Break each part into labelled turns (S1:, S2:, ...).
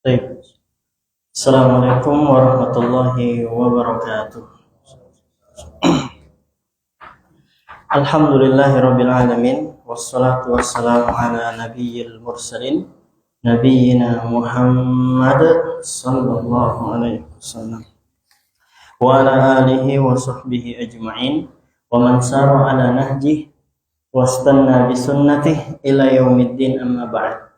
S1: Baik. Assalamualaikum warahmatullahi wabarakatuh. Alhamdulillahirabbil alamin wassalatu wassalamu ala nabiyyil mursalin nabiyyina Muhammad sallallahu alaihi wasallam wa ala alihi wa sahbihi ajma'in wa man sara ala nahjihi wastanna bi sunnatihi ila yaumiddin amma ba'd.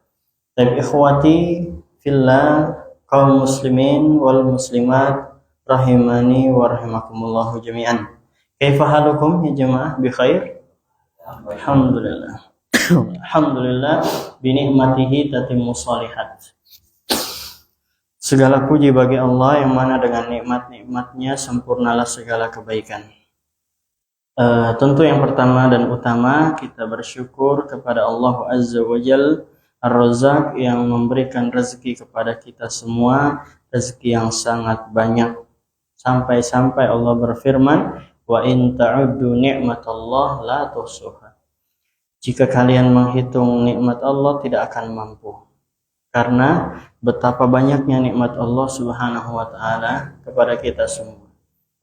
S1: Baik ikhwati fillah, kaum muslimin wal muslimat rahimani wa rahimakumullah jami'an. Kaifa halukum ya jamaah, bi khair? Alhamdulillah. Alhamdulillah bi ni'matihi tatimmu shalihat. Segala puji bagi Allah yang mana dengan nikmat-nikmatnya sempurnalah segala kebaikan. Tentu yang pertama dan utama kita bersyukur kepada Allah Azza wa Jalla Ar-Razzaq yang memberikan rezeki kepada kita semua, rezeki yang sangat banyak. Sampai-sampai Allah berfirman, wa in ta'uddu ni'matallah la tuhsuha. Jika kalian menghitung nikmat Allah tidak akan mampu. Karena betapa banyaknya nikmat Allah Subhanahu wa taala kepada kita semua.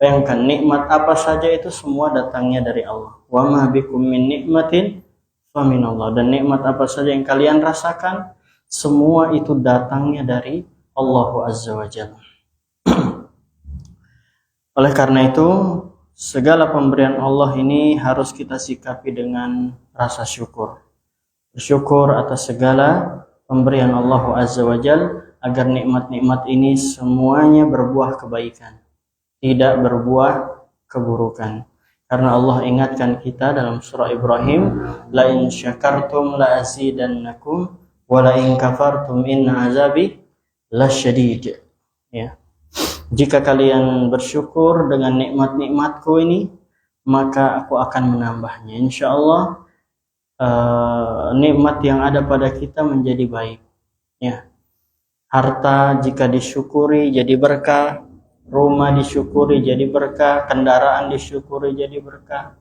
S1: Bayangkan nikmat apa saja itu semua datangnya dari Allah. Wa ma bikum min nikmatin faminallah, dan nikmat apa saja yang kalian rasakan semua itu datangnya dari Allah Azza wa Jalla. Oleh karena itu segala pemberian Allah ini harus kita sikapi dengan rasa syukur. Bersyukur atas segala pemberian Allah Azza wa Jalla agar nikmat-nikmat ini semuanya berbuah kebaikan, tidak berbuah keburukan. Karena Allah ingatkan kita dalam surah Ibrahim, la in syakartum la azidannakum wa la in kafartum inna azabi lasyadid. Ya. Jika kalian bersyukur dengan nikmat-nikmatku ini, maka aku akan menambahnya. Insyaallah nikmat yang ada pada kita menjadi baik. Ya. Harta jika disyukuri jadi berkah, rumah disyukuri jadi berkah, kendaraan disyukuri jadi berkah,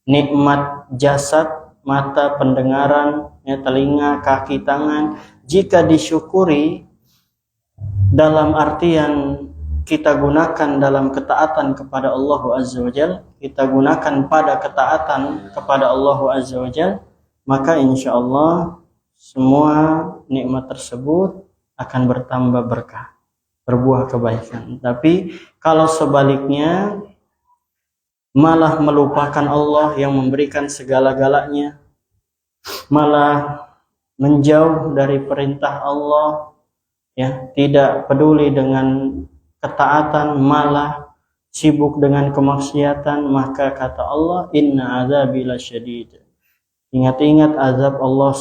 S1: nikmat jasad, mata, pendengaran, ya, telinga, kaki, tangan, jika disyukuri dalam artian kita gunakan dalam ketaatan kepada Allah Azza wa Jalla, kita gunakan pada ketaatan kepada Allah Azza wa Jalla, maka insya Allah semua nikmat tersebut akan bertambah berkah, berbuah kebaikan. Tapi kalau sebaliknya malah melupakan Allah yang memberikan segala-galanya, malah menjauh dari perintah Allah, ya, tidak peduli dengan ketaatan, malah sibuk dengan kemaksiatan, maka kata Allah, inna azabi lasyadid. Ingat-ingat azab Allah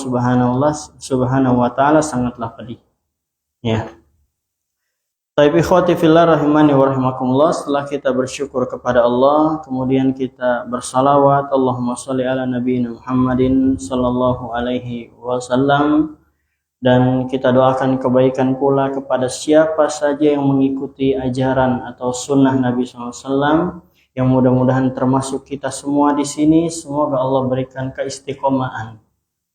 S1: Subhanahu wa taala sangatlah pedih. Ya. Baik ikhwati fillah rahimani wa rahimakumullah, setelah kita bersyukur kepada Allah, kemudian kita bersalawat, Allahumma sholli ala nabiyina Muhammadin sallallahu alaihi wasallam, dan kita doakan kebaikan pula kepada siapa saja yang mengikuti ajaran atau sunnah Nabi SAW, yang mudah-mudahan termasuk kita semua di sini. Semoga Allah berikan keistiqomahan,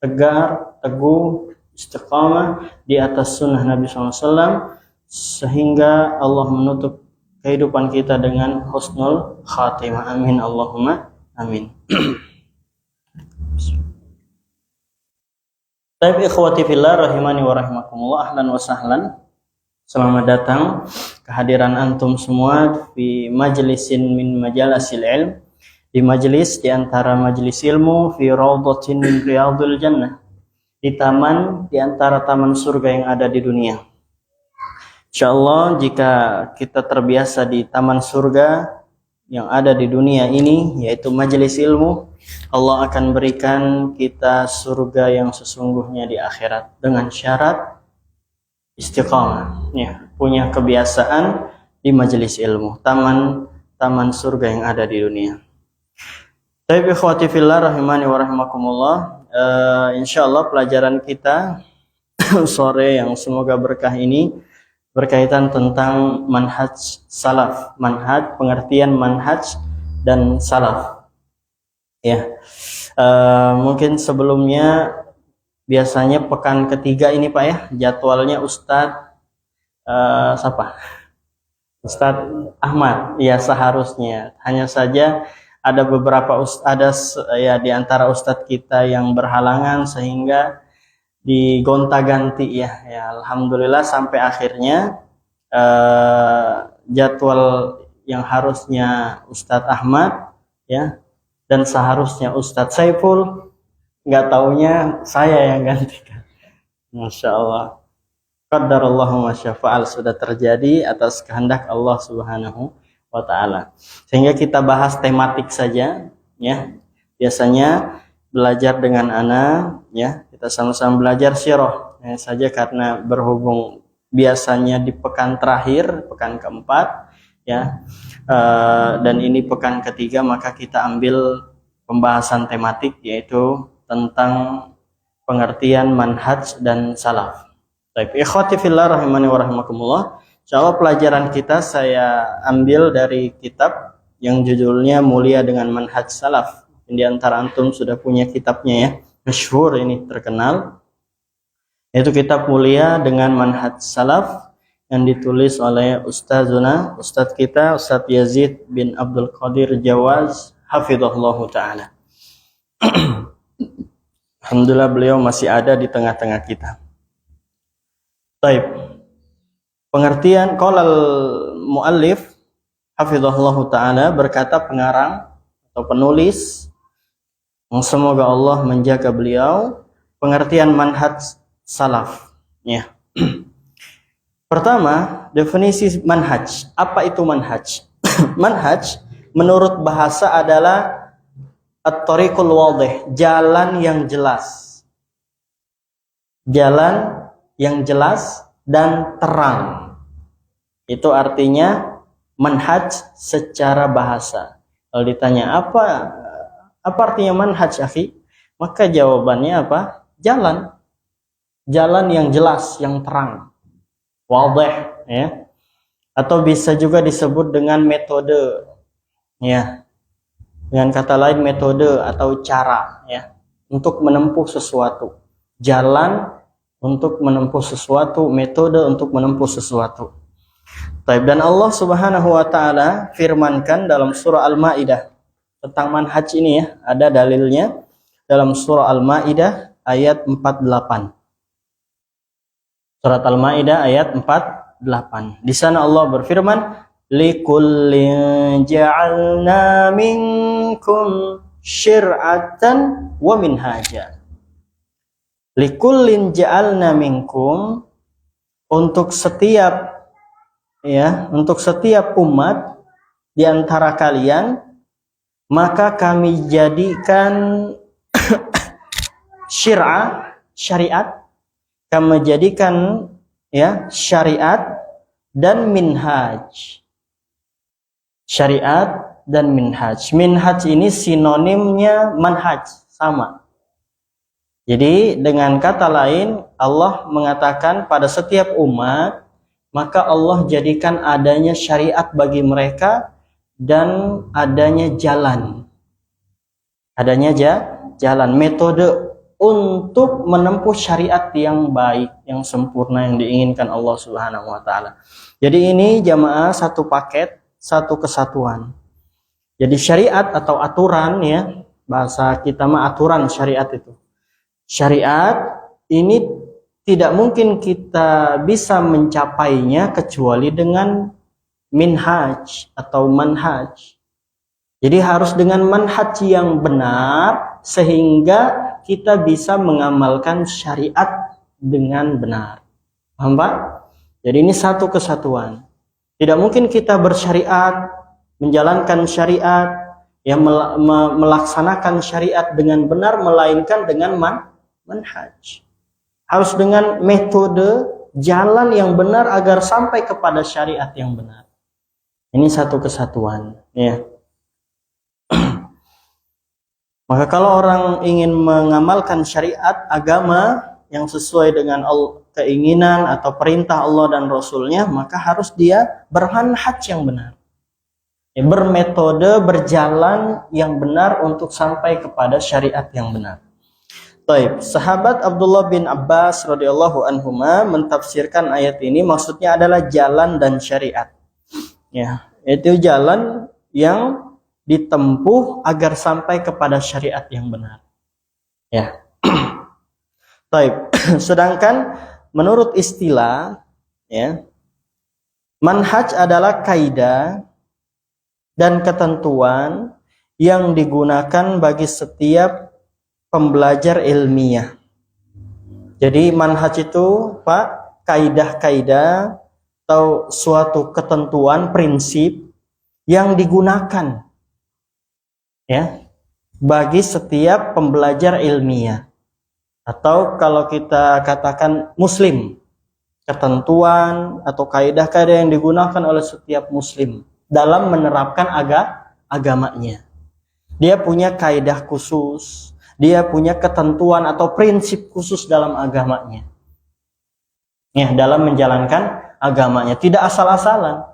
S1: tegar, teguh, istiqamah di atas sunnah Nabi SAW, sehingga Allah menutup kehidupan kita dengan husnul khatimah. Amin Allahumma amin. Baik ikhwati fillah rahimani wa rahimakumullah, ahlan wa sahlan. Selamat datang kehadiran antum semua di majlisin min majalisil ilm, di majlis di antara majlis ilmu, fi raudhatin min riyadil jannah, di taman di antara taman surga yang ada di dunia. Insyaallah jika kita terbiasa di taman surga yang ada di dunia ini, yaitu majelis ilmu, Allah akan berikan kita surga yang sesungguhnya di akhirat dengan syarat istiqamah, ya, punya kebiasaan di majelis ilmu, taman surga yang ada di dunia. Baik ikhwati fillah rahimani wa rahimakumullah, insyaallah pelajaran kita sore yang semoga berkah ini berkaitan tentang manhaj salaf, pengertian manhaj dan salaf. Ya, mungkin sebelumnya biasanya pekan ketiga ini Pak ya, jadwalnya Ustadz Siapa? Ustadz Ahmad. Ya seharusnya. Hanya saja ada beberapa ya di antara ustadz kita yang berhalangan sehingga digonta-ganti ya. Ya alhamdulillah sampai akhirnya jadwal yang harusnya Ustadz Ahmad ya dan seharusnya Ustadz Saiful, nggak taunya saya yang gantikan. Masya Allah. Qadarallahu masyafa'al, sudah terjadi atas kehendak Allah Subhanahu wa ta'ala. Sehingga kita bahas tematik saja ya. Biasanya belajar dengan ana ya, kita sama-sama belajar sirah ya, saja karena berhubung biasanya di pekan terakhir, pekan keempat ya, dan ini pekan ketiga, maka kita ambil pembahasan tematik yaitu tentang pengertian manhaj dan salaf. Baik, ikhwati fillah rahimani wa rahimakumullah. Insyaallah pelajaran kita saya ambil dari kitab yang judulnya Mulia dengan Manhaj Salaf. Di antara antum sudah punya kitabnya ya, masyhur ini, terkenal. Yaitu kitab Mulia dengan Manhaj Salaf yang ditulis oleh Ustazuna, Ustadz kita, Ustadz Yazid bin Abdul Qadir Jawaz, hafizahullahu ta'ala. Alhamdulillah beliau masih ada di tengah-tengah kita. Baik. Pengertian qaulal muallif hafizahullahu ta'ala, berkata pengarang atau penulis, semoga Allah menjaga beliau, pengertian manhaj salaf ya. Pertama, definisi manhaj. Apa itu manhaj? Manhaj menurut bahasa adalah at-tariqul wadih, jalan yang jelas. Jalan yang jelas dan terang. Itu artinya manhaj secara bahasa. Kalau ditanya apa artinya manhaj, akhi? Maka jawabannya apa? Jalan. Jalan yang jelas, yang terang. Wadih ya. Atau bisa juga disebut dengan metode ya. Dengan kata lain metode atau cara ya untuk menempuh sesuatu. Jalan untuk menempuh sesuatu, metode untuk menempuh sesuatu. Dan Allah Subhanahu wa taala firmankan dalam surah Al-Maidah tentang manhaj ini ya, ada dalilnya dalam surah Al-Maidah ayat 48. Surat Al-Maidah ayat 48. Di sana Allah berfirman, "Likullin ja'alna minkum syir'atan wa minhaja." Likullin ja'alna minkum, untuk setiap umat di antara kalian, maka kami jadikan syariat, kami jadikan ya syariat dan minhaj. Syariat dan minhaj. Minhaj ini sinonimnya manhaj, sama. Jadi dengan kata lain, Allah mengatakan pada setiap umat, maka Allah jadikan adanya syariat bagi mereka dan adanya jalan. Adanya jalan, metode untuk menempuh syariat yang baik, yang sempurna, yang diinginkan Allah Subhanahu wa taala. Jadi ini jamaah satu paket, satu kesatuan. Jadi syariat atau aturan ya, bahasa kita mah aturan syariat itu. Syariat ini tidak mungkin kita bisa mencapainya kecuali dengan minhaj atau manhaj. Jadi harus dengan manhaj yang benar sehingga kita bisa mengamalkan syariat dengan benar. Paham Pak? Jadi ini satu kesatuan. Tidak mungkin kita bersyariat, menjalankan syariat, yang melaksanakan syariat dengan benar melainkan dengan manhaj. Harus dengan metode jalan yang benar agar sampai kepada syariat yang benar. Ini satu kesatuan ya. Maka kalau orang ingin mengamalkan syariat agama yang sesuai dengan keinginan atau perintah Allah dan Rasulnya, maka harus dia bermanhaj yang benar, bermetode, berjalan yang benar untuk sampai kepada syariat yang benar. Taib. Sahabat Abdullah bin Abbas radhiyallahu anhuma mentafsirkan ayat ini maksudnya adalah jalan dan syariat. Ya, itu jalan yang ditempuh agar sampai kepada syariat yang benar. Ya. Taib. Sedangkan menurut istilah, ya, manhaj adalah kaidah dan ketentuan yang digunakan bagi setiap pembelajar ilmiah. Jadi manhaj itu, Pak, kaidah-kaidah atau suatu ketentuan, prinsip yang digunakan, ya, bagi setiap pembelajar ilmiah. Atau kalau kita katakan muslim, ketentuan atau kaidah-kaidah yang digunakan oleh setiap muslim dalam menerapkan agamanya. Dia punya kaidah khusus, dia punya ketentuan atau prinsip khusus dalam agamanya. Ya, dalam menjalankan agamanya, tidak asal-asalan.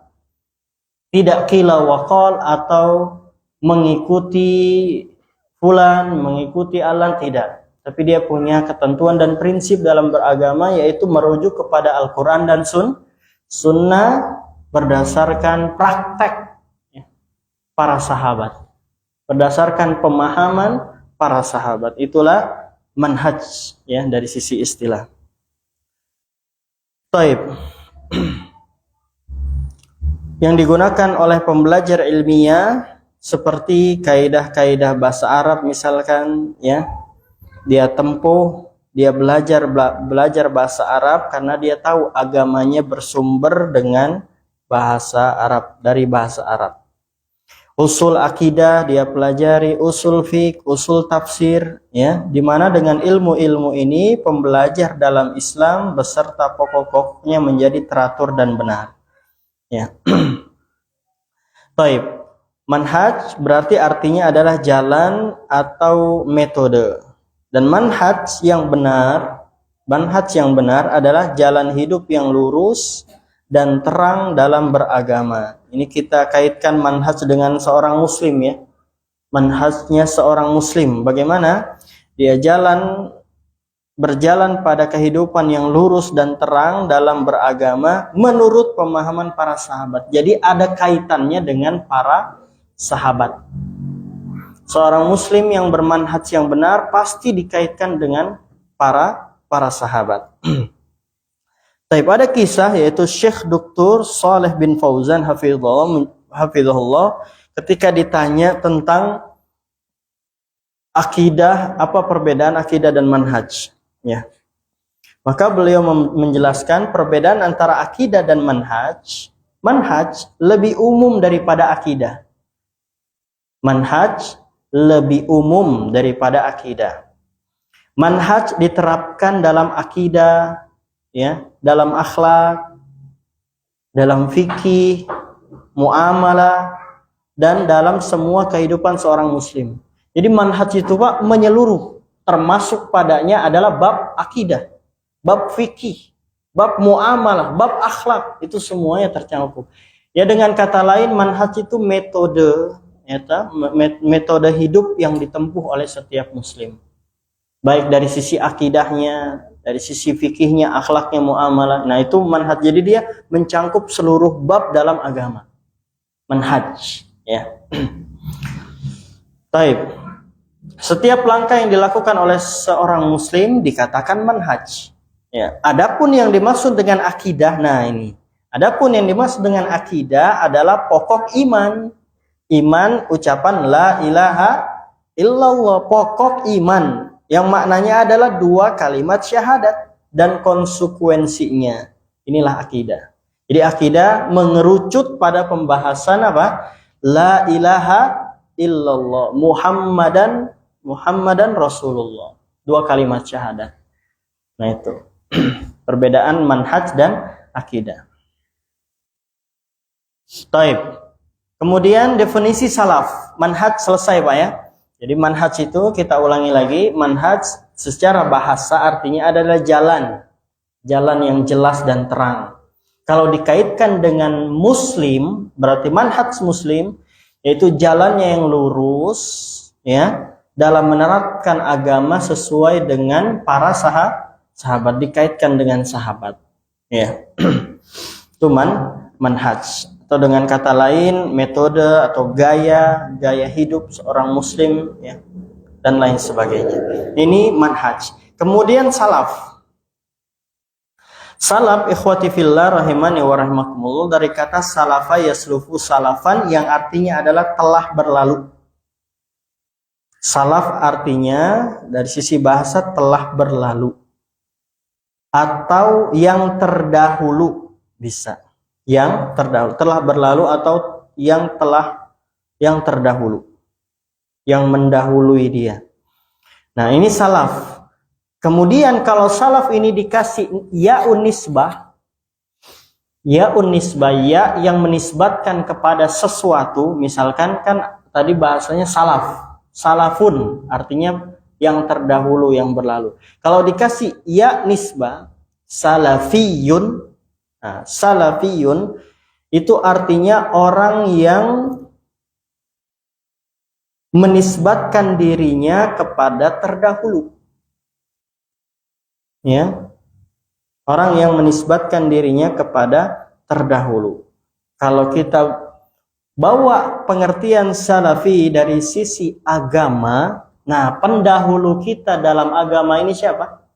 S1: Tidak qila wa qal atau mengikuti fulan, mengikuti alan, tidak. Tapi dia punya ketentuan dan prinsip dalam beragama, yaitu merujuk kepada Al-Quran dan Sunnah berdasarkan praktek, ya, para sahabat, berdasarkan pemahaman para sahabat. Itulah manhaj, ya, dari sisi istilah. Taib. Yang digunakan oleh pembelajar ilmiah seperti kaidah-kaidah bahasa Arab misalkan, ya, dia tempuh, dia belajar bahasa Arab karena dia tahu agamanya bersumber dengan bahasa Arab, dari bahasa Arab. Usul akidah dia pelajari, usul fiqh, usul tafsir, ya, di mana dengan ilmu-ilmu ini pembelajar dalam Islam beserta pokok-pokoknya menjadi teratur dan benar. Ya. Taib. Manhaj berarti artinya adalah jalan atau metode. Dan manhaj yang benar adalah jalan hidup yang lurus dan terang dalam beragama. Ini kita kaitkan manhaj dengan seorang muslim, ya. Manhajnya seorang muslim, bagaimana dia berjalan pada kehidupan yang lurus dan terang dalam beragama menurut pemahaman para sahabat. Jadi ada kaitannya dengan para sahabat. Seorang muslim yang bermanhaj yang benar pasti dikaitkan dengan para sahabat. Tapi ada kisah, yaitu Syekh Dr. Saleh bin Fauzan hafizahullah ketika ditanya tentang akidah, apa perbedaan akidah dan manhaj, ya. Maka beliau menjelaskan perbedaan antara akidah dan manhaj. Manhaj lebih umum daripada akidah. Manhaj lebih umum daripada akidah. Manhaj diterapkan dalam akidah, ya, dalam akhlak, dalam fikih, muamalah, dan dalam semua kehidupan seorang muslim. Jadi manhaj itu, Pak, menyeluruh, termasuk padanya adalah bab akidah, bab fikih, bab muamalah, bab akhlak, itu semuanya tercakup. Ya, dengan kata lain, manhaj itu metode, metode hidup yang ditempuh oleh setiap muslim, baik dari sisi akidahnya, dari sisi fikihnya, akhlaknya, muamalah. Nah, itu manhaj. Jadi dia mencangkup seluruh bab dalam agama. Manhaj, ya. Taib. Setiap langkah yang dilakukan oleh seorang muslim dikatakan manhaj. Ya. Adapun yang dimaksud dengan akidah, nah ini. Adapun yang dimaksud dengan akidah adalah pokok iman. Iman, ucapan la ilaha illallah, pokok iman, yang maknanya adalah dua kalimat syahadat dan konsekuensinya. Inilah akidah. Jadi akidah mengerucut pada pembahasan apa? La ilaha illallah, Muhammadan Rasulullah. Dua kalimat syahadat. Nah, itu perbedaan manhaj dan akidah. Taib. Kemudian definisi salaf. Manhaj selesai, Pak, ya. Jadi manhaj itu kita ulangi lagi. Manhaj secara bahasa artinya adalah jalan. Jalan yang jelas dan terang. Kalau dikaitkan dengan muslim, berarti manhaj muslim, yaitu jalannya yang lurus, ya, dalam menerapkan agama sesuai dengan para sahabat, dikaitkan dengan sahabat. Ya. Itu manhaj, atau dengan kata lain metode atau gaya hidup seorang muslim, ya, dan lain sebagainya. Ini manhaj. Kemudian salaf. Salaf, ikhwati fillah rahimani wa rahimakumullah, dari kata salafa yaslufu salafan, yang artinya adalah telah berlalu. Salaf artinya dari sisi bahasa telah berlalu atau yang terdahulu, bisa. Yang terdahulu, telah berlalu atau yang terdahulu, yang mendahului dia. Nah, ini salaf. Kemudian kalau salaf ini dikasih ya'un nisbah, ya yang menisbatkan kepada sesuatu, misalkan kan tadi bahasanya salafun artinya yang terdahulu, yang berlalu. Kalau dikasih ya nisbah, salafiyun, nah, salafiyun itu artinya orang yang menisbatkan dirinya kepada terdahulu. Ya, orang yang menisbatkan dirinya kepada terdahulu. Kalau kita bawa pengertian salafi dari sisi agama, nah pendahulu kita dalam agama ini siapa?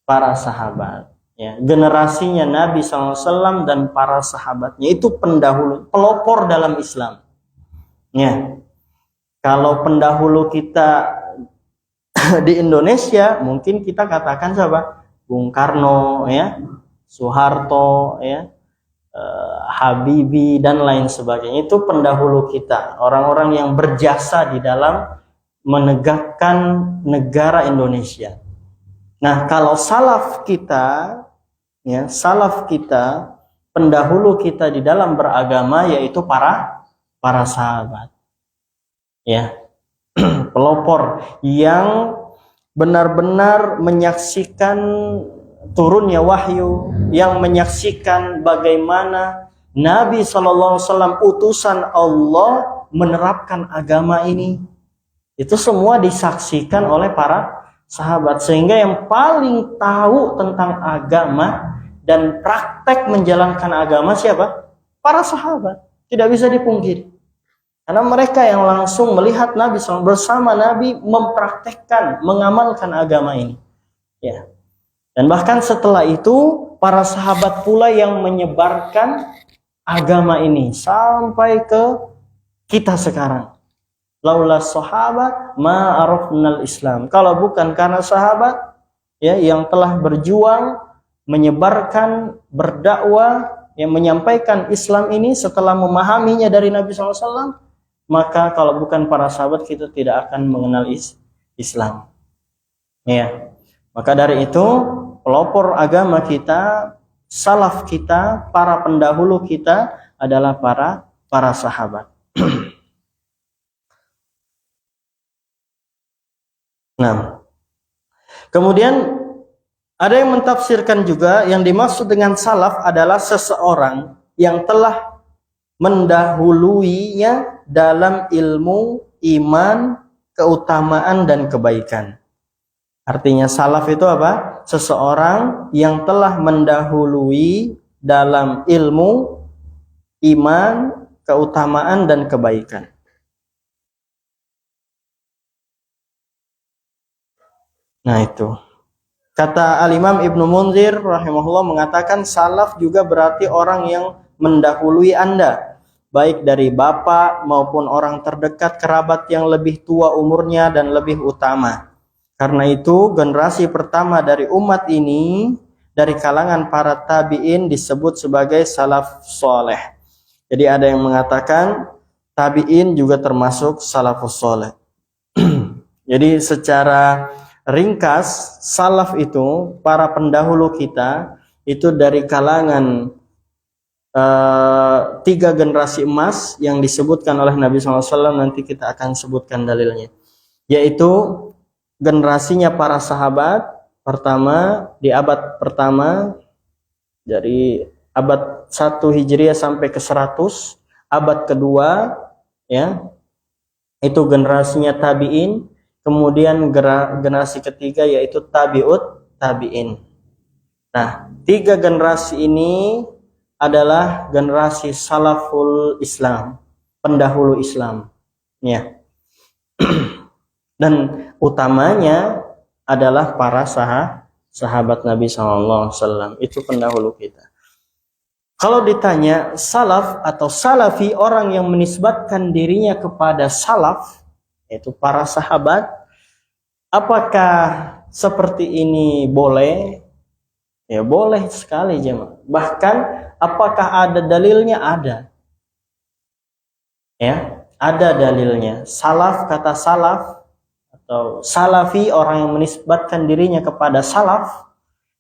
S1: Para sahabat. Ya, generasinya Nabi SAW dan para sahabatnya itu pendahulu, pelopor dalam Islam. Ya, kalau pendahulu kita di Indonesia mungkin kita katakan siapa? Bung Karno, ya, Soeharto, ya, Habibie dan lain sebagainya. Itu pendahulu kita, orang-orang yang berjasa di dalam menegakkan negara Indonesia. Nah, kalau salaf kita, ya, salaf kita, pendahulu kita di dalam beragama yaitu para sahabat. Ya. Pelopor yang benar-benar menyaksikan turunnya wahyu, yang menyaksikan bagaimana Nabi SAW utusan Allah menerapkan agama ini. Itu semua disaksikan oleh para sahabat, sehingga yang paling tahu tentang agama dan praktek menjalankan agama siapa? Para sahabat. Tidak bisa dipungkiri. Karena mereka yang langsung melihat Nabi SAW, bersama Nabi mempraktekkan, mengamalkan agama ini. Ya. Dan bahkan setelah itu, para sahabat pula yang menyebarkan agama ini sampai ke kita sekarang. Laula sahabat ma arafnal Islam. Kalau bukan karena sahabat, ya, yang telah berjuang, menyebarkan, berdakwah, yang menyampaikan Islam ini setelah memahaminya dari Nabi SAW, maka kalau bukan para sahabat kita tidak akan mengenal Islam. Ya. Maka dari itu pelopor agama kita, salaf kita, para pendahulu kita adalah para sahabat. Nah, kemudian ada yang mentafsirkan juga yang dimaksud dengan salaf adalah seseorang yang telah mendahuluinya dalam ilmu, iman, keutamaan, dan kebaikan. Artinya salaf itu apa? Seseorang yang telah mendahului dalam ilmu, iman, keutamaan, dan kebaikan. Nah itu. Kata Al-Imam Ibnu Munzir rahimahullah mengatakan salaf juga berarti orang yang mendahului Anda, baik dari bapak maupun orang terdekat, kerabat yang lebih tua umurnya dan lebih utama. Karena itu generasi pertama dari umat ini dari kalangan para tabi'in disebut sebagai salaf soleh. Jadi ada yang mengatakan tabi'in juga termasuk salafus soleh. Jadi secara ringkas, salaf itu para pendahulu kita itu dari kalangan 3 generasi emas yang disebutkan oleh Nabi SAW. Nanti kita akan sebutkan dalilnya, yaitu generasinya para sahabat pertama di abad pertama, dari abad 1 Hijriah sampai ke 100. Abad kedua, ya, itu generasinya tabi'in. kemudian generasi ketiga yaitu tabi'ut tabi'in. Nah, 3 generasi ini adalah generasi salaful Islam, pendahulu Islam. Ya. Dan utamanya adalah para sahabat Nabi SAW. Itu pendahulu kita. Kalau ditanya salaf atau salafi, orang yang menisbatkan dirinya kepada salaf, yaitu para sahabat, apakah seperti ini boleh? Ya boleh sekali jemaah. Bahkan apakah ada dalilnya? Ada. Ya, ada dalilnya. Salaf, kata salaf atau salafi, orang yang menisbatkan dirinya kepada salaf,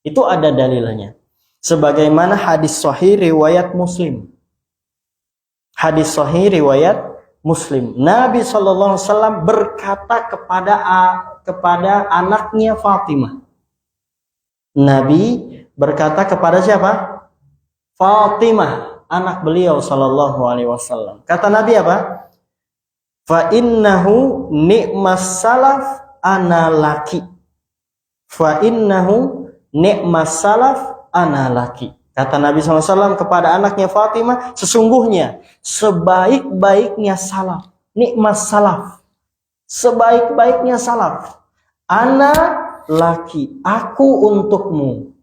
S1: itu ada dalilnya. Sebagaimana hadis sahih riwayat Muslim. Hadis sahih riwayat Muslim. Nabi SAW berkata kepada anaknya Fatimah. Nabi berkata kepada siapa? Fatimah, anak beliau SAW. Kata Nabi apa? Fa innahu ni'mas salaf ana laki. Fa innahu ni'mas salaf ana laki. Kata Nabi SAW kepada anaknya Fatimah, sesungguhnya sebaik-baiknya salaf, nikmas salaf, sebaik-baiknya salaf, ana laki, aku untukmu.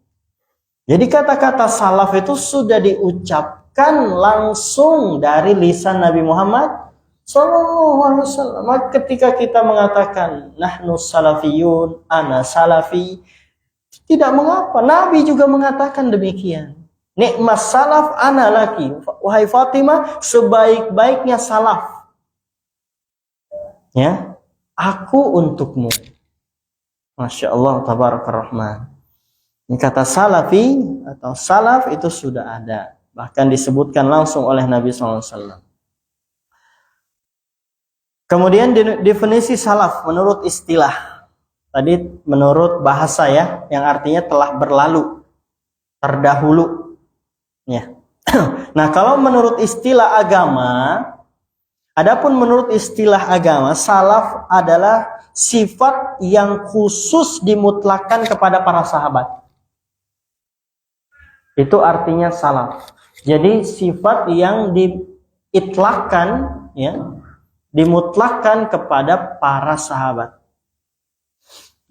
S1: Jadi kata-kata salaf itu sudah diucapkan langsung dari lisan Nabi Muhammad SAW. Maka ketika kita mengatakan nahnu salafiyun, ana salafi, tidak mengapa. Nabi juga mengatakan demikian. Nikmas salaf ana laki. Wahai Fatimah, sebaik-baiknya salaf, ya, aku untukmu. Masya Allah, tabarakar rahman. Ini kata salafi atau salaf itu sudah ada. Bahkan disebutkan langsung oleh Nabi SAW. Kemudian definisi salaf menurut istilah. Tadi menurut bahasa ya, yang artinya telah berlalu, terdahulu. Ya. Nah, kalau menurut istilah agama, adapun menurut istilah agama, salaf adalah sifat yang khusus dimutlakan kepada para sahabat. Itu artinya salaf. Jadi sifat yang diitlakkan, ya, dimutlakan kepada para sahabat.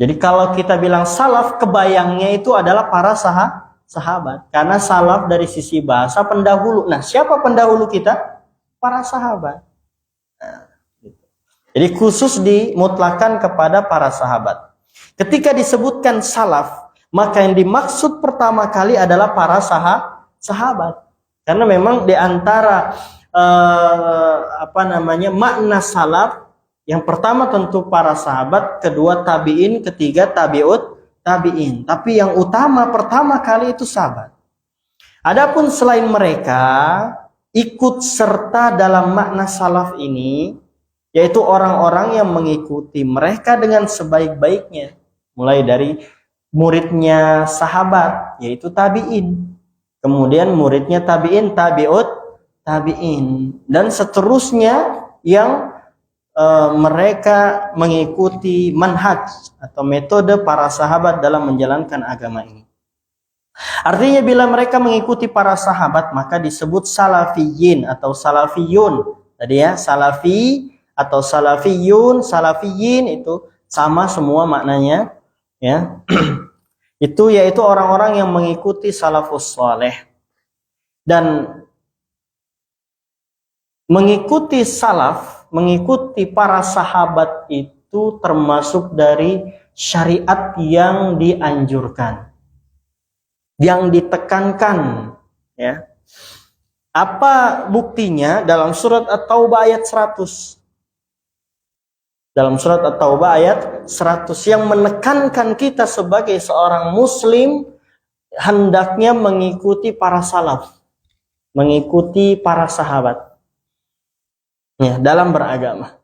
S1: Jadi kalau kita bilang salaf, kebayangnya itu adalah para sahabat. Karena salaf dari sisi bahasa pendahulu. Nah, siapa pendahulu kita? Para sahabat. Nah, gitu. Jadi khusus dimutlakan kepada para sahabat. Ketika disebutkan salaf, maka yang dimaksud pertama kali adalah para sahabat. Karena memang di antara makna salaf, yang pertama tentu para sahabat, kedua tabi'in, ketiga tabi'ut tabi'in. Tapi yang utama pertama kali itu sahabat. Adapun selain mereka ikut serta dalam makna salaf ini, yaitu orang-orang yang mengikuti mereka dengan sebaik-baiknya. Mulai dari muridnya sahabat, yaitu tabi'in. Kemudian muridnya tabi'in, tabi'ut tabi'in. Dan seterusnya yang mereka mengikuti manhaj atau metode para sahabat dalam menjalankan agama ini. Artinya bila mereka mengikuti para sahabat, maka disebut salafiyin atau salafiyun. Tadi ya, salafi atau salafiyun, salafiyin itu sama semua maknanya, ya. Itu yaitu orang-orang yang mengikuti salafus saleh. Dan mengikuti salaf, mengikuti para sahabat itu termasuk dari syariat yang dianjurkan, yang ditekankan, ya. Apa buktinya? Dalam surat At-Taubah ayat 100. Dalam surat At-Taubah ayat 100 yang menekankan kita sebagai seorang muslim hendaknya mengikuti para salaf, mengikuti para sahabat. Ya, dalam beragama.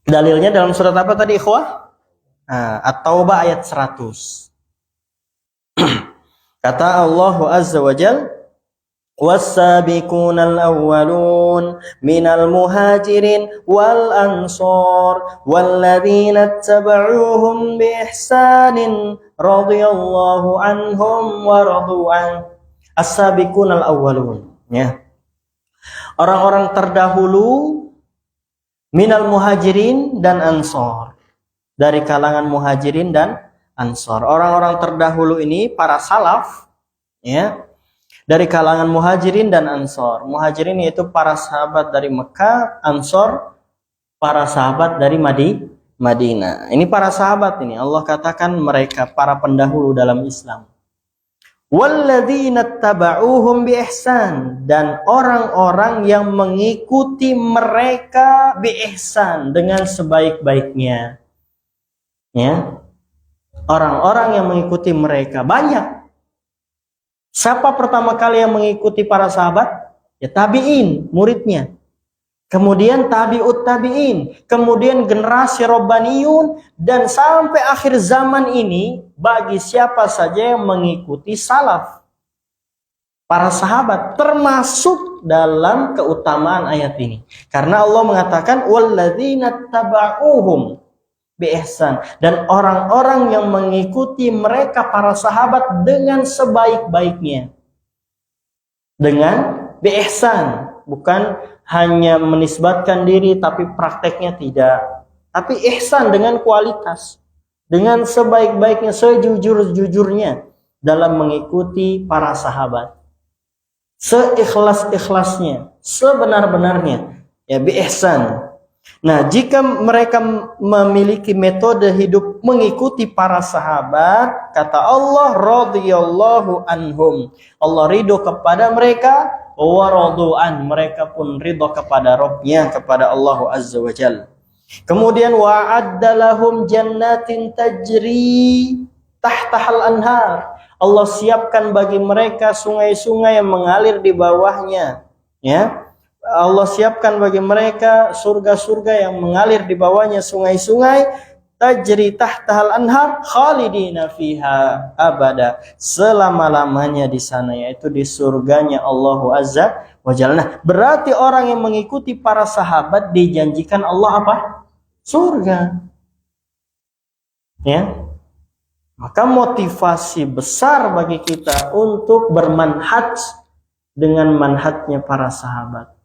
S1: Dalilnya dalam surat apa tadi, ikhwah? At-Taubah ayat 100. Kata Allah Azza wa Jal, والسابقون الأولون من المهاجرين والأنصار والذين اتبعوهم بإحسان رضي الله عنهم ورضوا عنه. As-sabiqun al-awwalun, ya. Orang-orang terdahulu minal muhajirin dan ansor, dari kalangan muhajirin dan ansor. Orang-orang terdahulu ini para salaf, ya, dari kalangan muhajirin dan ansor. Muhajirin yaitu para sahabat dari Mekah, ansor para sahabat dari Madinah. Ini para sahabat ini. Allah katakan mereka para pendahulu dalam Islam. Walladzina taba'uhum bi ihsan, dan orang-orang yang mengikuti mereka bi ihsan, dengan sebaik-baiknya. Ya. Orang-orang yang mengikuti mereka banyak. Siapa pertama kali yang mengikuti para sahabat? Ya tabi'in, muridnya. Kemudian tabi'ut tabi'in. Kemudian generasi Rabbaniyun. Dan sampai akhir zaman ini, bagi siapa saja yang mengikuti salaf, para sahabat, termasuk dalam keutamaan ayat ini. Karena Allah mengatakan, وَالَّذِينَ taba'uhum biihsan, dan orang-orang yang mengikuti mereka para sahabat dengan sebaik-baiknya, dengan biihsan, bukan hanya menisbatkan diri tapi prakteknya tidak, tapi ihsan dengan kualitas, dengan sebaik-baiknya, sejujur-jujurnya dalam mengikuti para sahabat, seikhlas-ikhlasnya, sebenar-benarnya, ya biihsan. Nah, jika mereka memiliki metode hidup mengikuti para sahabat, kata Allah, radhiyallahu anhum, Allah ridho kepada mereka, wa radu'an, mereka pun ridho kepada Rabbnya, kepada Allah Azza wa Jalla. Kemudian wa'adda lahum jannatin tajri tahtahal anhar, Allah siapkan bagi mereka sungai-sungai yang mengalir di bawahnya, ya. Allah siapkan bagi mereka surga-surga yang mengalir di bawahnya sungai-sungai, tajri tahtahal anhar khalidina fiha abada, selama-lamanya di sana, yaitu di surganya Allah Azza wa Jalla. Nah, berarti orang yang mengikuti para sahabat dijanjikan Allah apa? Surga. Ya. Maka motivasi besar bagi kita untuk bermanhaj dengan manhajnya para sahabat.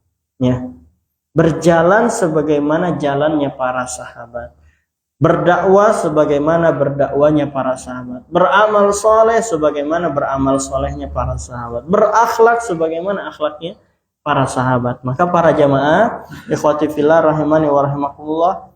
S1: Ya, berjalan sebagaimana jalannya para sahabat, berdakwah sebagaimana berdakwanya para sahabat, beramal soleh sebagaimana beramal solehnya para sahabat, berakhlak sebagaimana akhlaknya para sahabat. Maka para jamaah ikhwati fillah rahimani wa rahimakumullah,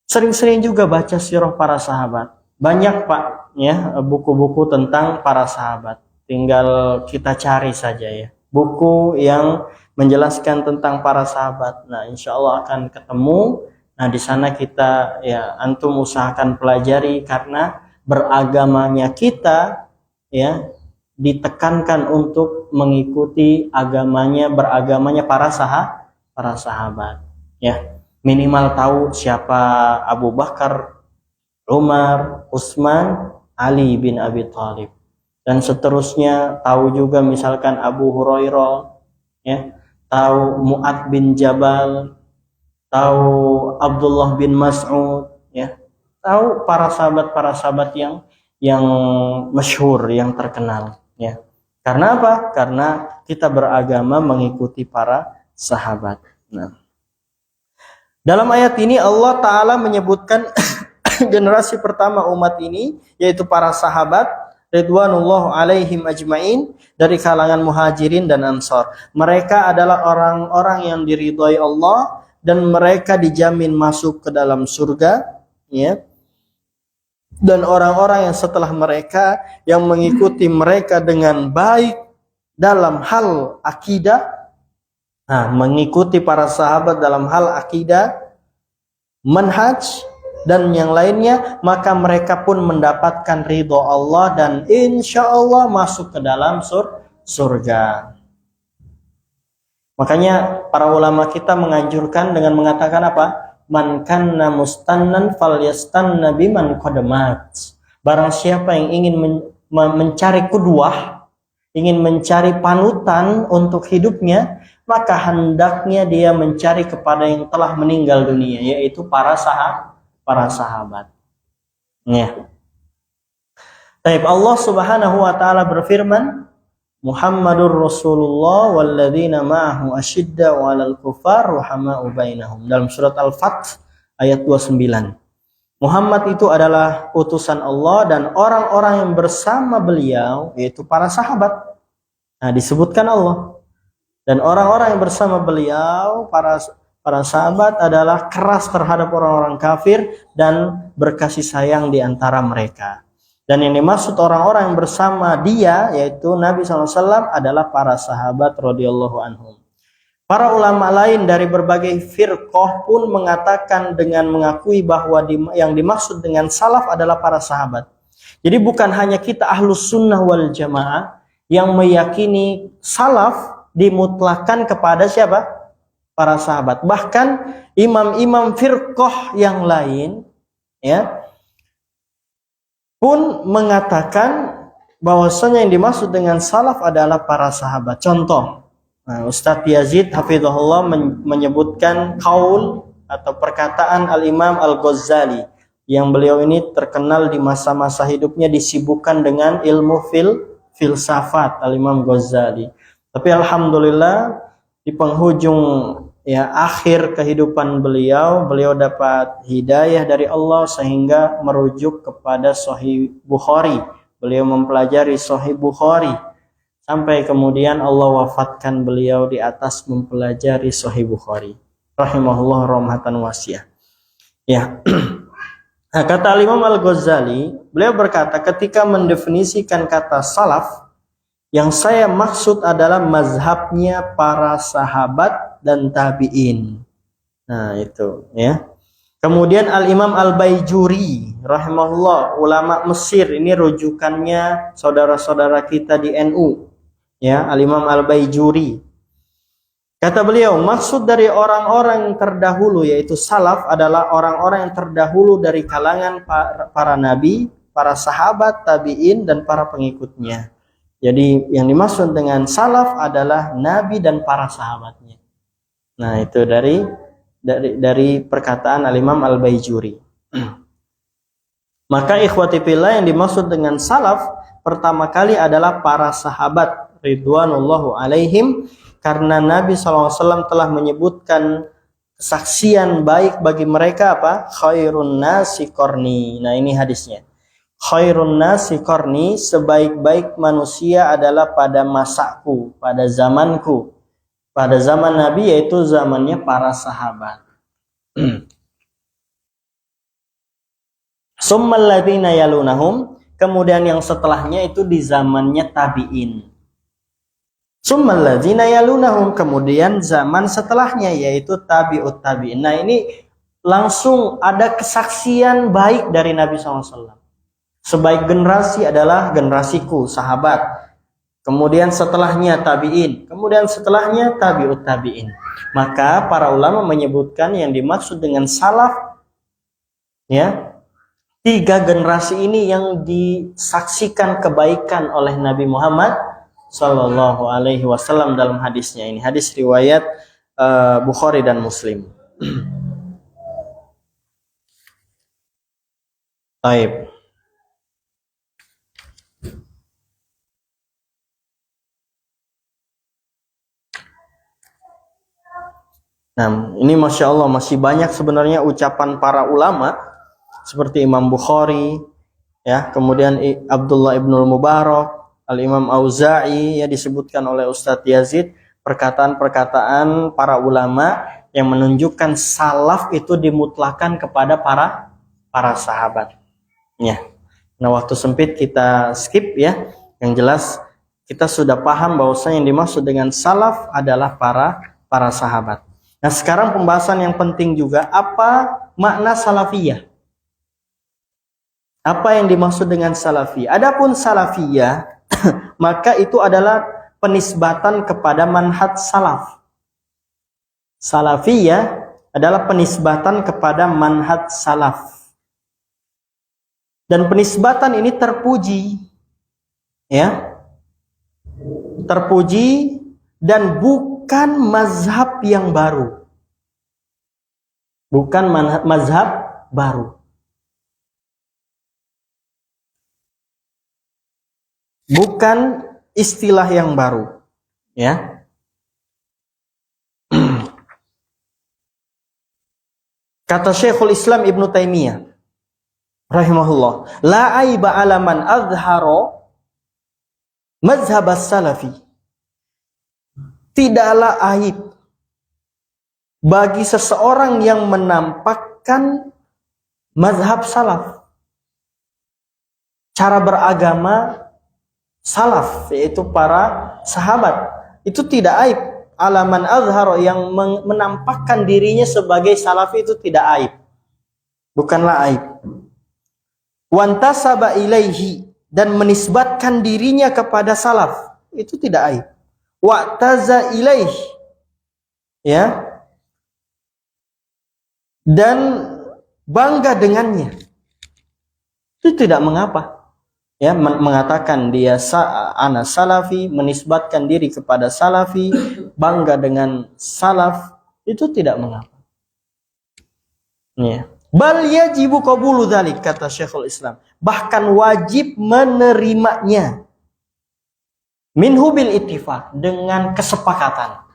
S1: sering-sering juga baca sirah para sahabat. Banyak Pak, ya, buku-buku tentang para sahabat. Tinggal kita cari saja, ya, buku yang menjelaskan tentang para sahabat. Nah, insya Allah akan ketemu. Nah, di sana kita, ya, antum usahakan pelajari, karena beragamanya kita, ya, ditekankan untuk mengikuti beragamanya para sahabat. Ya, minimal tahu siapa Abu Bakar, Umar, Utsman, Ali bin Abi Thalib, dan seterusnya. Tahu juga misalkan Abu Hurairah, ya, tahu Mu'ad bin Jabal, tahu Abdullah bin Mas'ud, ya, tahu para sahabat yang masyhur, yang terkenal, ya. Karena apa? Karena kita beragama mengikuti para sahabat. Nah, dalam ayat ini Allah Ta'ala menyebutkan generasi pertama umat ini, yaitu para sahabat ridwanullah alaihim ajmain, dari kalangan muhajirin dan ansor. Mereka adalah orang-orang yang diridhai Allah, dan mereka dijamin masuk ke dalam surga, ya. Dan orang-orang yang setelah mereka, yang mengikuti mereka dengan baik dalam hal akidah, nah, mengikuti para sahabat dalam hal akidah, manhaj, dan yang lainnya, maka mereka pun mendapatkan ridho Allah, dan insya Allah masuk ke dalam surga. Makanya para ulama kita menganjurkan dengan mengatakan apa? Man kanna mustannan falyastanna biman qadamat. Barang siapa yang ingin mencari qudwah, ingin mencari panutan untuk hidupnya, maka hendaknya dia mencari kepada yang telah meninggal dunia, yaitu para sahabat. Ya. Baik, Allah Subhanahu wa taala berfirman, Muhammadur Rasulullah walladzina ma'ahu asyidda'u 'alal kuffar ruhama'u bainahum. Dalam surat Al-Fath ayat 29. Muhammad itu adalah utusan Allah dan orang-orang yang bersama beliau yaitu para sahabat. Nah, disebutkan Allah. Dan orang-orang yang bersama beliau, para sahabat adalah keras terhadap orang-orang kafir dan berkasih sayang di antara mereka. Dan yang dimaksud orang-orang yang bersama dia, yaitu Nabi SAW, adalah para sahabat radhiyallahu anhum. Para ulama lain dari berbagai firqah pun mengatakan dengan mengakui bahwa yang dimaksud dengan salaf adalah para sahabat. Jadi bukan hanya kita ahlus sunnah wal jamaah yang meyakini salaf dimutlakan kepada siapa? Para sahabat. Bahkan imam-imam firqah yang lain, ya, pun mengatakan bahwasanya yang dimaksud dengan salaf adalah para sahabat. Contoh, Ustadz Yazid hafizahullah menyebutkan qaul atau perkataan Al-Imam Al-Ghazali yang beliau ini terkenal di masa-masa hidupnya disibukkan dengan ilmu filsafat Al-Imam Ghazali. Tapi alhamdulillah di penghujung akhir kehidupan beliau dapat hidayah dari Allah sehingga merujuk kepada Sahih Bukhari. Beliau mempelajari Sahih Bukhari sampai kemudian Allah wafatkan beliau di atas mempelajari Sahih Bukhari. Rahimahullah rahmatan wasi'ah. Ya. Nah, kata Imam Al-Ghazali, beliau berkata ketika mendefinisikan kata salaf, yang saya maksud adalah mazhabnya para sahabat dan tabi'in. Nah, itu ya. Kemudian Al-Imam Al-Baijuri rahimahullah, ulama Mesir, ini rujukannya saudara-saudara kita di NU. Ya, Al-Imam Al-Baijuri. Kata beliau, maksud dari orang-orang yang terdahulu yaitu salaf adalah orang-orang yang terdahulu dari kalangan para nabi, para sahabat, tabi'in dan para pengikutnya. Jadi yang dimaksud dengan salaf adalah nabi dan para sahabatnya. Nah, itu dari perkataan Al-Imam Al-Baijuri. Maka ikhwati fillah yang dimaksud dengan salaf pertama kali adalah para sahabat ridwanullahu alaihim, karena Nabi SAW telah menyebutkan kesaksian baik bagi mereka apa? Khairun nasi qarni. Nah, ini hadisnya. Khairun nasi qarni, sebaik-baik manusia adalah pada masaku, pada zamanku. Pada zaman Nabi yaitu zamannya para sahabat. Summal ladzina yalunahum, kemudian yang setelahnya itu di zamannya tabi'in. Summal ladzina yalunahum, kemudian zaman setelahnya yaitu tabi'ut tabi'in. Nah, ini langsung ada kesaksian baik dari Nabi SAW. Sebaik generasi adalah generasiku, sahabat. Kemudian setelahnya tabi'in. Kemudian setelahnya tabi'ut tabi'in. Maka para ulama menyebutkan yang dimaksud dengan salaf, ya, 3 generasi ini yang disaksikan kebaikan oleh Nabi Muhammad Sallallahu Alaihi Wasallam dalam hadisnya ini. Hadis riwayat Bukhari dan Muslim. Baik. Nah, ini Masya Allah masih banyak sebenarnya ucapan para ulama seperti Imam Bukhari, ya, kemudian Abdullah ibnul Mubarak, Al-Imam Auza'i, ya, disebutkan oleh Ustadz Yazid, perkataan-perkataan para ulama yang menunjukkan salaf itu dimutlakan kepada para sahabat. Ya. Nah, waktu sempit kita skip ya. Yang jelas kita sudah paham bahwasanya yang dimaksud dengan salaf adalah para sahabat. Nah, sekarang pembahasan yang penting juga, apa makna salafiyah? Apa yang dimaksud dengan salafiyah? Adapun salafiyah, maka itu adalah penisbatan kepada manhaj salaf. Salafiyah adalah penisbatan kepada manhaj salaf. Dan penisbatan ini terpuji, ya. terpuji dan bukan mazhab yang baru. Bukan mazhab baru. Bukan istilah yang baru, ya. Kata Syekhul Islam Ibnu Taimiyah rahimahullah, la aiba ala man azharo mazhab as-salafi. Tidaklah aib bagi seseorang yang menampakkan mazhab salaf, cara beragama salaf, yaitu para sahabat. Itu tidak aib. Alaman azharo, yang menampakkan dirinya sebagai salafi, itu tidak aib, bukanlah aib. Wantasaba ilaihi, dan menisbatkan dirinya kepada salaf, itu tidak aib. Wa'taza ilaihi, ya, dan bangga dengannya, itu tidak mengapa. Ya, mengatakan dia ana salafi, menisbatkan diri kepada salafi, bangga dengan salaf, itu tidak mengapa. Ya. Bal yajibu qabulu dzalik, kata Syekhul Islam, bahkan wajib menerimanya. Minhu bil ittifaq, dengan kesepakatan.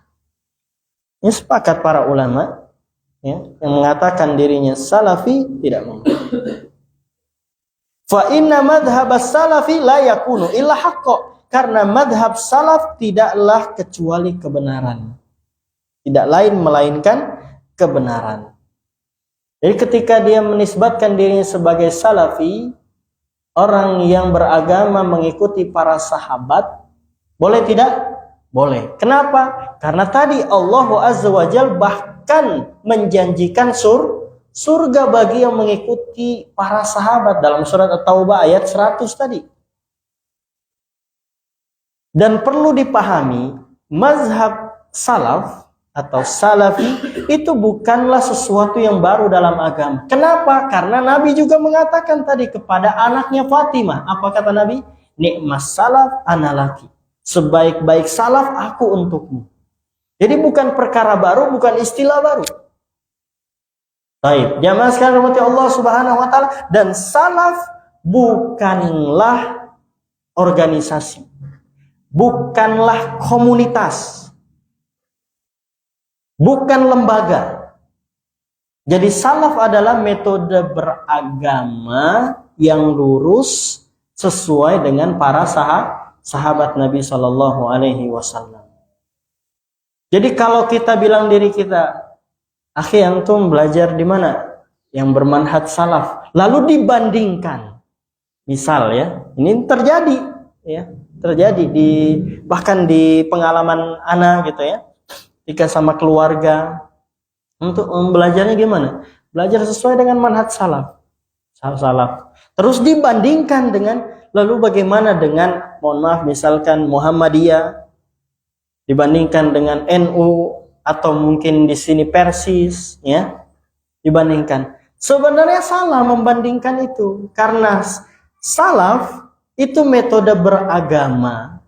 S1: Ini sepakat para ulama, ya, yang mengatakan dirinya salafi tidak mengapa. Fa inna madhhab as-salafi la yakunu illa haqqo, karena madhab salaf tidaklah kecuali kebenaran, tidak lain melainkan kebenaran. Jadi ketika dia menisbatkan dirinya sebagai salafi, orang yang beragama mengikuti para sahabat, boleh tidak? Boleh. Kenapa? Karena tadi Allah Azza wa Jalla bahkan menjanjikan surga bagi yang mengikuti para sahabat dalam surat At-Taubah ayat 100 tadi. Dan perlu dipahami, mazhab salaf atau salafi itu bukanlah sesuatu yang baru dalam agama. Kenapa? Karena Nabi juga mengatakan tadi kepada anaknya Fatimah. Apa kata Nabi? Ni'mas salaf analaki. Sebaik-baik salaf aku untukmu. Jadi bukan perkara baru, bukan istilah baru. Baik, jamaah sekalian rahmati Allah Subhanahu wa taala, dan salaf bukanlah organisasi, bukanlah komunitas, bukan lembaga. Jadi salaf adalah metode beragama yang lurus sesuai dengan para sahabat Nabi Shallallahu Alaihi Wasallam. Jadi kalau kita bilang diri kita, akhi, antum belajar di mana? Yang bermanhaj salaf. Lalu dibandingkan. Misal ya, ini terjadi ya, terjadi bahkan di pengalaman ana gitu ya. Jika sama keluarga, untuk belajarnya gimana? Belajar sesuai dengan manhaj salaf. Terus dibandingkan dengan, lalu bagaimana dengan, mohon maaf, misalkan Muhammadiyah dibandingkan dengan NU, atau mungkin di sini Persis, ya, dibandingkan. Sebenarnya salah membandingkan itu, karena salaf itu metode beragama,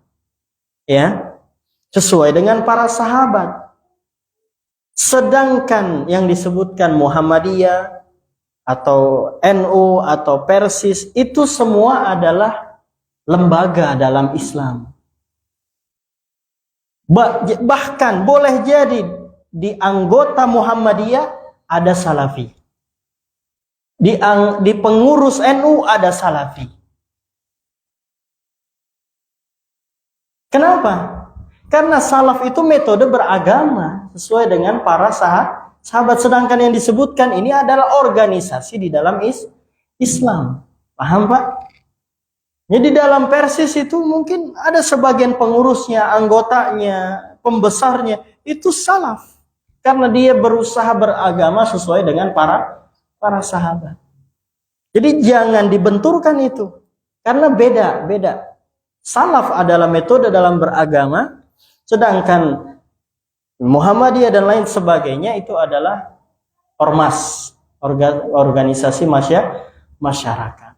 S1: ya, sesuai dengan para sahabat. Sedangkan yang disebutkan Muhammadiyah atau NU atau Persis itu semua adalah lembaga dalam Islam. Bahkan boleh jadi di anggota Muhammadiyah ada salafi, di pengurus NU ada salafi. Kenapa? Karena salaf itu metode beragama sesuai dengan para sahabat, sedangkan yang disebutkan ini adalah organisasi di dalam Islam. Paham, Pak? Jadi dalam Persis itu mungkin ada sebagian pengurusnya, anggotanya, pembesarnya itu salaf. Karena dia berusaha beragama sesuai dengan para sahabat. Jadi jangan dibenturkan itu. Karena beda. Salaf adalah metode dalam beragama, sedangkan Muhammadiyah dan lain sebagainya itu adalah ormas, organisasi masyarakat.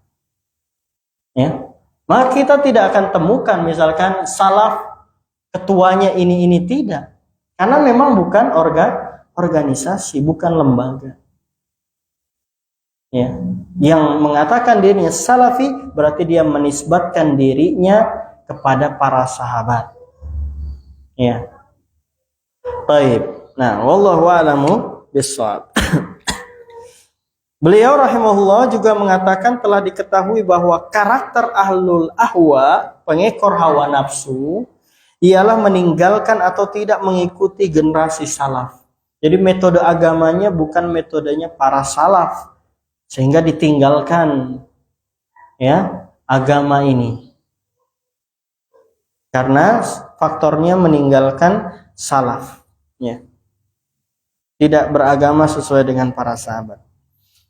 S1: Ya. Maka kita tidak akan temukan misalkan salaf ketuanya ini tidak. Karena memang bukan organisasi, bukan lembaga. Ya, yang mengatakan dirinya salafi berarti dia menisbatkan dirinya kepada para sahabat. Ya. Baik. Nah, wallahu a'lamu bishawab. Beliau rahimahullah juga mengatakan telah diketahui bahwa karakter ahlul ahwa, pengekor hawa nafsu, ialah meninggalkan atau tidak mengikuti generasi salaf. Jadi metode agamanya bukan metodenya para salaf, sehingga ditinggalkan ya agama ini. Karena faktornya meninggalkan salaf, ya. Tidak beragama sesuai dengan para sahabat.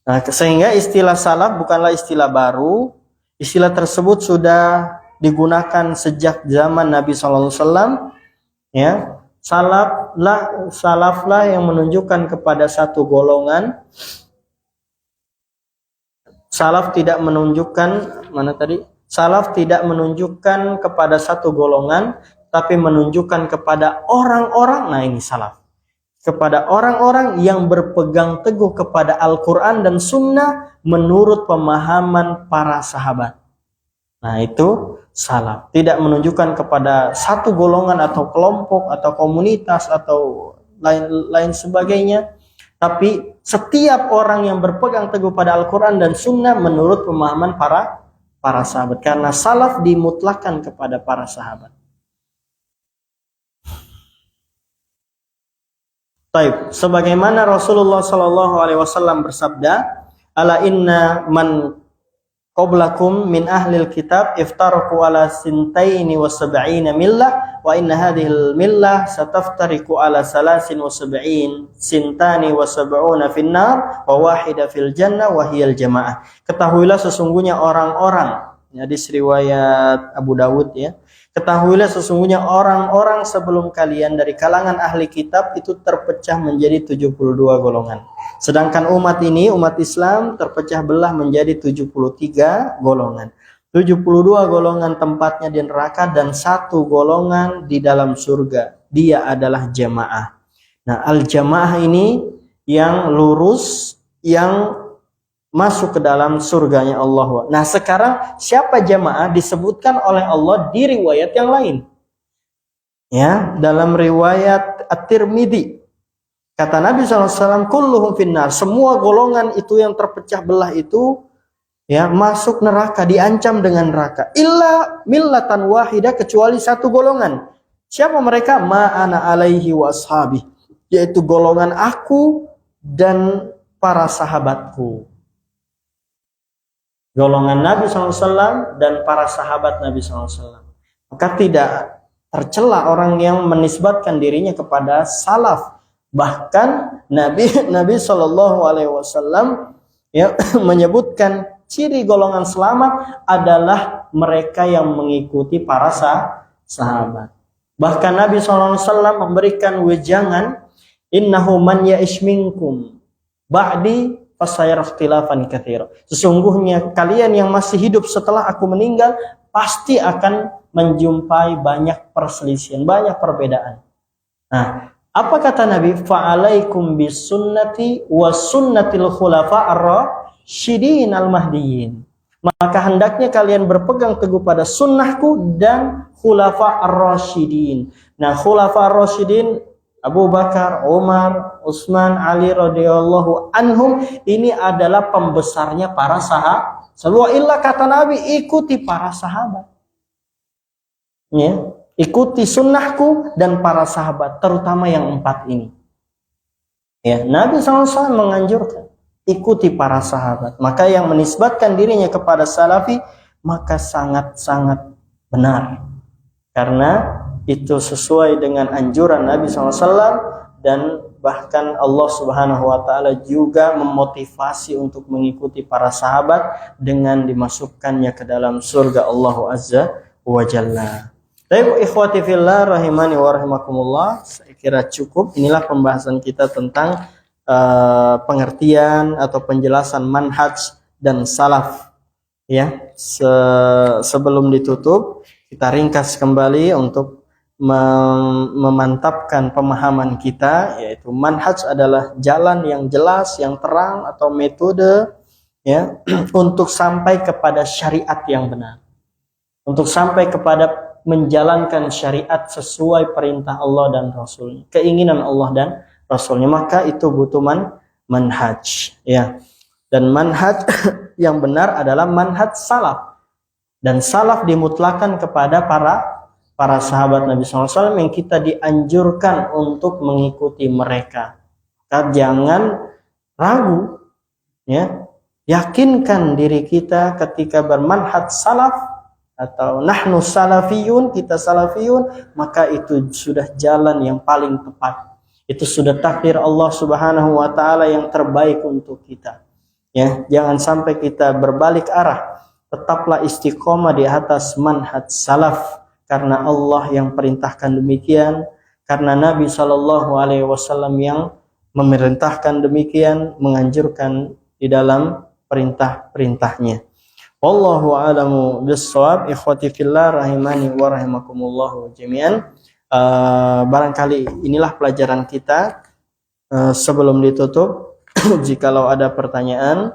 S1: Nah, sehingga istilah salaf bukanlah istilah baru. Istilah tersebut sudah digunakan sejak zaman Nabi SAW. Ya, salaflah yang menunjukkan kepada satu golongan. Salaf tidak menunjukkan Salaf tidak menunjukkan kepada satu golongan, tapi menunjukkan kepada orang-orang. Nah, ini salaf. Kepada orang-orang yang berpegang teguh kepada Al-Quran dan Sunnah menurut pemahaman para sahabat. Nah, itu salaf. Tidak menunjukkan kepada satu golongan atau kelompok atau komunitas atau lain sebagainya. Tapi setiap orang yang berpegang teguh pada Al-Quran dan Sunnah menurut pemahaman para sahabat. Karena salaf dimutlakkan kepada para sahabat. Taib. Sebagaimana Rasulullah SAW bersabda, ala inna man qablakum min ahlil kitab iftaraku ala sintaini wa sab'ina millah wa inna hadhil millah sataftariku ala salasin wa sab'in sintani wa sab'una finnar wa wahida fil jannah wa hiyal jamaah. Ketahuilah sesungguhnya orang-orang, hadis riwayat Abu Dawud ya. Ketahuilah sesungguhnya orang-orang sebelum kalian dari kalangan ahli kitab itu terpecah menjadi 72 golongan. Sedangkan umat ini, umat Islam terpecah belah menjadi 73 golongan. 72 golongan tempatnya di neraka dan satu golongan di dalam surga. Dia adalah jamaah. Nah, al-jamaah ini yang lurus, yang masuk ke dalam surganya Allah. Nah, sekarang siapa jamaah disebutkan oleh Allah di riwayat yang lain. Ya, dalam riwayat At-Tirmidzi kata Nabi SAW, kulluhum finnar, semua golongan itu yang terpecah belah itu ya masuk neraka, diancam dengan neraka. Illa millatan wahidah, kecuali satu golongan. Siapa mereka? Ma ana alaihi wa ashabi, yaitu golongan aku dan para sahabatku. Golongan Nabi SAW dan para sahabat Nabi SAW. Maka tidak tercela orang yang menisbatkan dirinya kepada salaf. Bahkan Nabi SAW ya, menyebutkan ciri golongan selamat adalah mereka yang mengikuti para sahabat. Bahkan Nabi SAW memberikan wejangan, innahu man ya'ish minkum ba'di fasayara ikhtilafan katsira. Sesungguhnya kalian yang masih hidup setelah aku meninggal pasti akan menjumpai banyak perselisihan, banyak perbedaan. Nah, apa kata Nabi? Fa'alaikum bisunnati wa sunnatil khulafa ar-rasyidin al-mahdiyyin. Maka hendaknya kalian berpegang teguh pada sunnahku dan khulafa ar-rasyidin. Nah, khulafa ar-rasyidin Abu Bakar, Umar, Utsman, Ali radhiyallahu anhum, ini adalah pembesarnya para sahabat. Wa illa kata Nabi, ikuti para sahabat. Ya, ikuti sunnahku dan para sahabat, terutama yang 4 ini. Ya, Nabi SAW menganjurkan ikuti para sahabat. Maka yang menisbatkan dirinya kepada salafi maka sangat-sangat benar. Karena itu sesuai dengan anjuran Nabi SAW dan bahkan Allah Subhanahu wa taala juga memotivasi untuk mengikuti para sahabat dengan dimasukkannya ke dalam surga Allah Azza wa Jalla. Baik ikhwati fillah rahimani wa rahimakumullah, saya kira cukup. Inilah pembahasan kita tentang pengertian atau penjelasan manhaj dan salaf. Ya, sebelum ditutup kita ringkas kembali untuk memantapkan pemahaman kita, yaitu manhaj adalah jalan yang jelas, yang terang atau metode ya untuk sampai kepada syariat yang benar. Untuk sampai kepada menjalankan syariat sesuai perintah Allah dan Rasulnya, keinginan Allah dan Rasulnya, maka itu butuh manhaj ya. Dan manhaj yang benar adalah manhaj salaf. Dan salaf dimutlakan kepada para sahabat Nabi SAW yang kita dianjurkan untuk mengikuti mereka. Maka jangan ragu ya, yakinkan diri kita ketika bermanhaj salaf atau nahnu salafiyun, kita salafiyun, maka itu sudah jalan yang paling tepat. Itu sudah takdir Allah Subhanahu wa taala yang terbaik untuk kita. Ya, jangan sampai kita berbalik arah. Tetaplah istiqomah di atas manhaj salaf karena Allah yang perintahkan demikian, karena Nabi SAW yang memerintahkan demikian, menganjurkan di dalam perintah-perintahnya. Wallahu a'lamu bis-shawab. Ikhwati fillah rahimani wa rahimakumullah jami'an. Barangkali inilah pelajaran kita. Sebelum ditutup, jikalau ada pertanyaan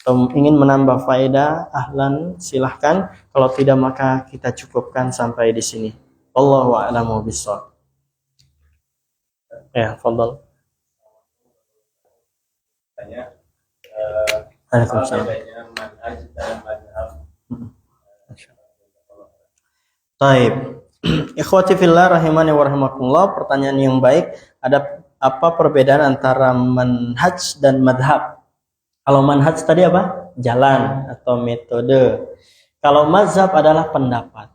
S1: atau ingin menambah faedah, ahlan, silahkan. Kalau tidak maka kita cukupkan sampai di sini. Wallahu a'lamu bis-shawab. Ya, fadhal.
S2: Tanya,
S1: Waalaikumsalam.
S2: manhaj dan madhab.
S1: Taib. Ikhwati fillah rahimani wa rahimakumullah, pertanyaan yang baik. Ada apa perbedaan antara manhaj dan madhab? Kalau manhaj tadi apa? Jalan atau metode. Kalau mazhab adalah pendapat.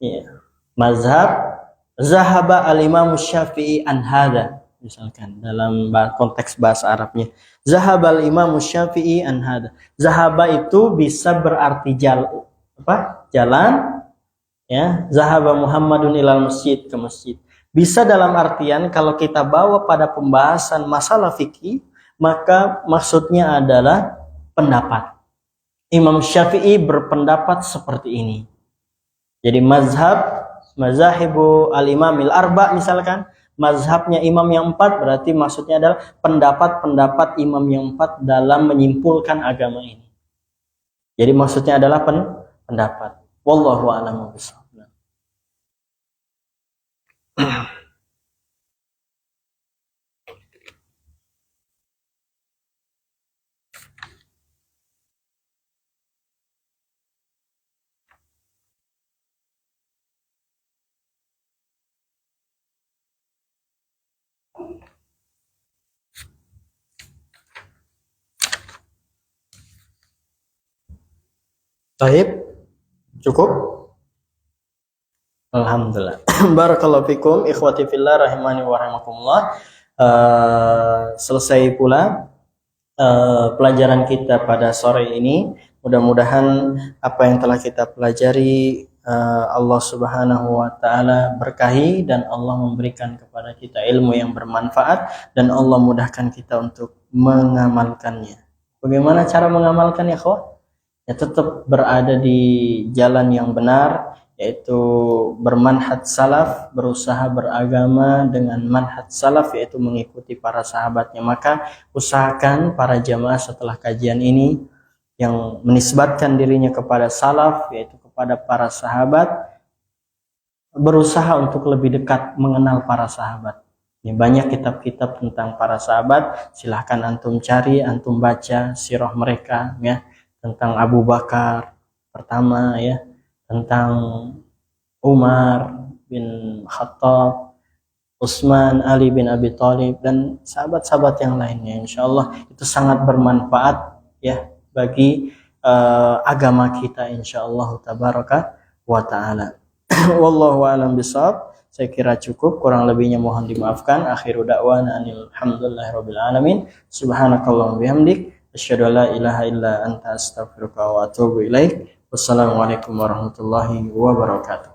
S1: Ya. Mazhab, zahaba al-imam Syafi'i an hada. Misalkan dalam konteks bahasa Arabnya, zahaba al-imam Syafi'i an hada. Zahaba itu bisa berarti jalan, apa? Jalan. Ya, zahaba Muhammadun ilal masjid, ke masjid. Bisa dalam artian kalau kita bawa pada pembahasan masalah fikih, maka maksudnya adalah pendapat. Imam Syafi'i berpendapat seperti ini. Jadi mazahibu al-imamil arba misalkan, mazhabnya imam yang 4 berarti maksudnya adalah pendapat-pendapat imam yang 4 dalam menyimpulkan agama ini. Jadi maksudnya adalah pendapat. Wallahu a'lamu bishawab. Baik, cukup? Alhamdulillah. Barakallahu fikum, ikhwati fillah rahimani wa rahimakumullah. Selesai pula pelajaran kita pada sore ini. Mudah-mudahan apa yang telah kita pelajari Allah Subhanahu wa taala berkahi dan Allah memberikan kepada kita ilmu yang bermanfaat dan Allah mudahkan kita untuk mengamalkannya. Bagaimana cara mengamalkannya, ikhwah? Ya, tetap berada di jalan yang benar, yaitu bermanhaj salaf, berusaha beragama dengan manhaj salaf, yaitu mengikuti para sahabatnya. Maka usahakan para jamaah setelah kajian ini yang menisbatkan dirinya kepada salaf, yaitu kepada para sahabat, berusaha untuk lebih dekat mengenal para sahabat. Ini banyak kitab-kitab tentang para sahabat, silahkan antum cari, antum baca sirah mereka, ya, tentang Abu Bakar pertama, ya, tentang Umar bin Khattab, Utsman, Ali bin Abi Thalib, dan sahabat-sahabat yang lainnya. Insyaallah itu sangat bermanfaat ya bagi agama kita insyaallah tabaraka wa taala. Wallahu a'lam bishawab. Saya kira cukup, kurang lebihnya mohon dimaafkan. Akhiru da'wana alhamdulillahirabbil alamin. Subhanakallahumma bihamdik asyhadu an la ilaha illa anta astaghfiruka wa atubu ilaik. Wassalamualaikum warahmatullahi wabarakatuh.